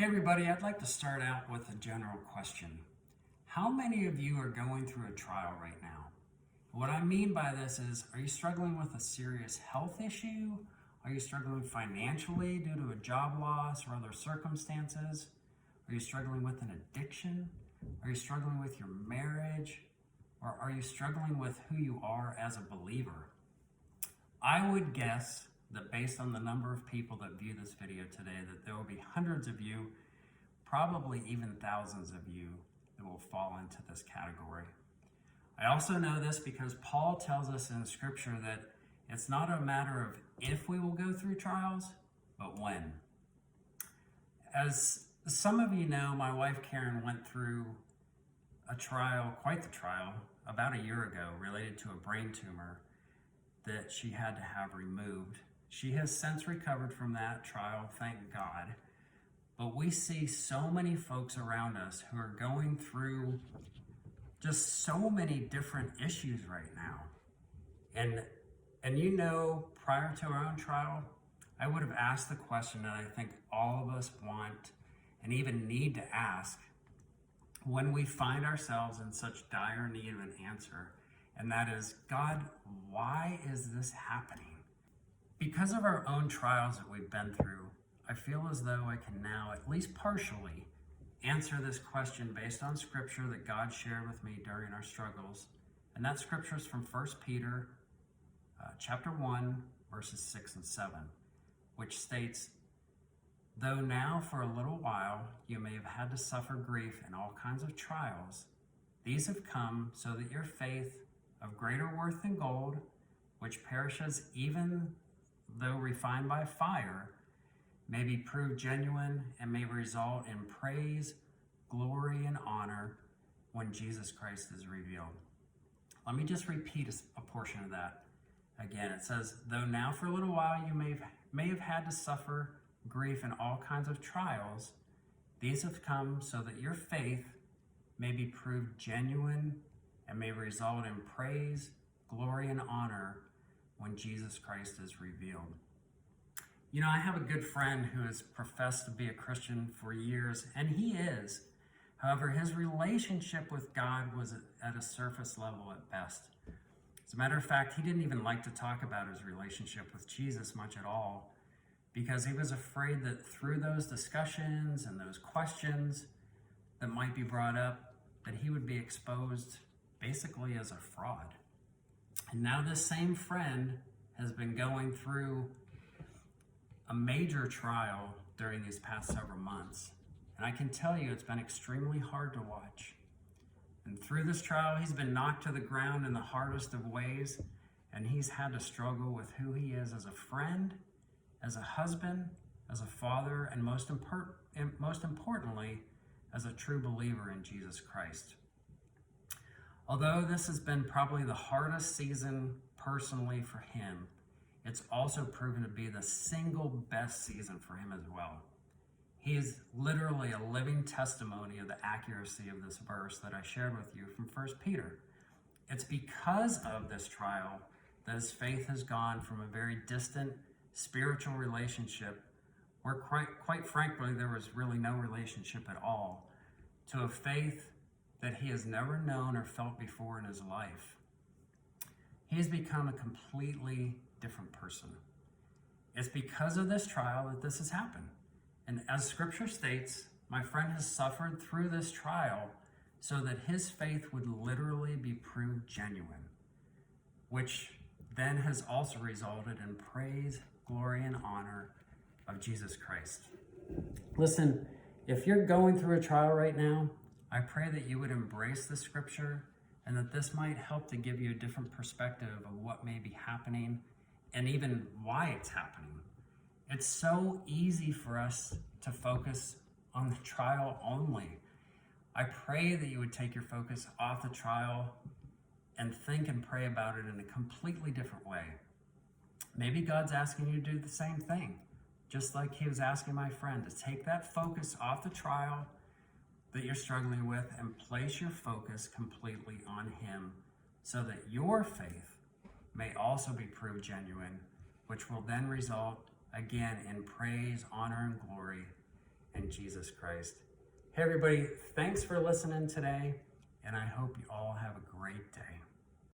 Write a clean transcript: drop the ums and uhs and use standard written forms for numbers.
Hey everybody, I'd like to start out with a general question. How many of you are going through a trial right now? What I mean by this is, are you struggling with a serious health issue? Are you struggling financially due to a job loss or other circumstances? Are you struggling with an addiction? Are you struggling with your marriage? Or are you struggling with who you are as a believer? I would guess that based on the number of people that view this video today, that there will be hundreds of you, probably even thousands of you, that will fall into this category. I also know this because Paul tells us in Scripture that it's not a matter of if we will go through trials, but when. As some of you know, my wife Karen went through a trial, quite the trial, about a year ago related to a brain tumor that she had to have removed. She has since recovered from that trial, thank God. But we see so many folks around us who are going through just so many different issues right now. And you know, prior to our own trial, I would have asked the question that I think all of us want and even need to ask when we find ourselves in such dire need of an answer. And that is, God, why is this happening? Because of our own trials that we've been through, I feel as though I can now, at least partially, answer this question based on Scripture that God shared with me during our struggles. And that Scripture is from 1 Peter chapter 1, verses 6 and 7, which states, "Though now for a little while you may have had to suffer grief in all kinds of trials, these have come so that your faith, of greater worth than gold, which perishes even though refined by fire, may be proved genuine and may result in praise, glory, and honor when Jesus Christ is revealed." Let me just repeat a portion of that again. It says, "Though now for a little while you may have had to suffer grief in all kinds of trials, these have come so that your faith may be proved genuine and may result in praise, glory, and honor when Jesus Christ is revealed." You know, I have a good friend who has professed to be a Christian for years, and he is. However, his relationship with God was at a surface level at best. As a matter of fact, he didn't even like to talk about his relationship with Jesus much at all, because he was afraid that through those discussions and those questions that might be brought up, that he would be exposed basically as a fraud. And now this same friend has been going through a major trial during these past several months. And I can tell you it's been extremely hard to watch. And through this trial, he's been knocked to the ground in the hardest of ways, and he's had to struggle with who he is as a friend, as a husband, as a father, and most importantly, as a true believer in Jesus Christ. Although this has been probably the hardest season personally for him, it's also proven to be the single best season for him as well. He is literally a living testimony of the accuracy of this verse that I shared with you from 1 Peter. It's because of this trial that his faith has gone from a very distant spiritual relationship, where quite frankly there was really no relationship at all, to a faith that he has never known or felt before in his life. He has become a completely different person. It's because of this trial that this has happened. And as Scripture states, my friend has suffered through this trial so that his faith would literally be proved genuine, which then has also resulted in praise, glory, and honor of Jesus Christ. Listen, if you're going through a trial right now, I pray that you would embrace the Scripture and that this might help to give you a different perspective of what may be happening and even why it's happening. It's so easy for us to focus on the trial only. I pray that you would take your focus off the trial and think and pray about it in a completely different way. Maybe God's asking you to do the same thing, just like he was asking my friend to take that focus off the trial that you're struggling with and place your focus completely on him so that your faith may also be proved genuine, which will then result again in praise, honor, and glory in Jesus Christ. Hey everybody, thanks for listening today, and I hope you all have a great day.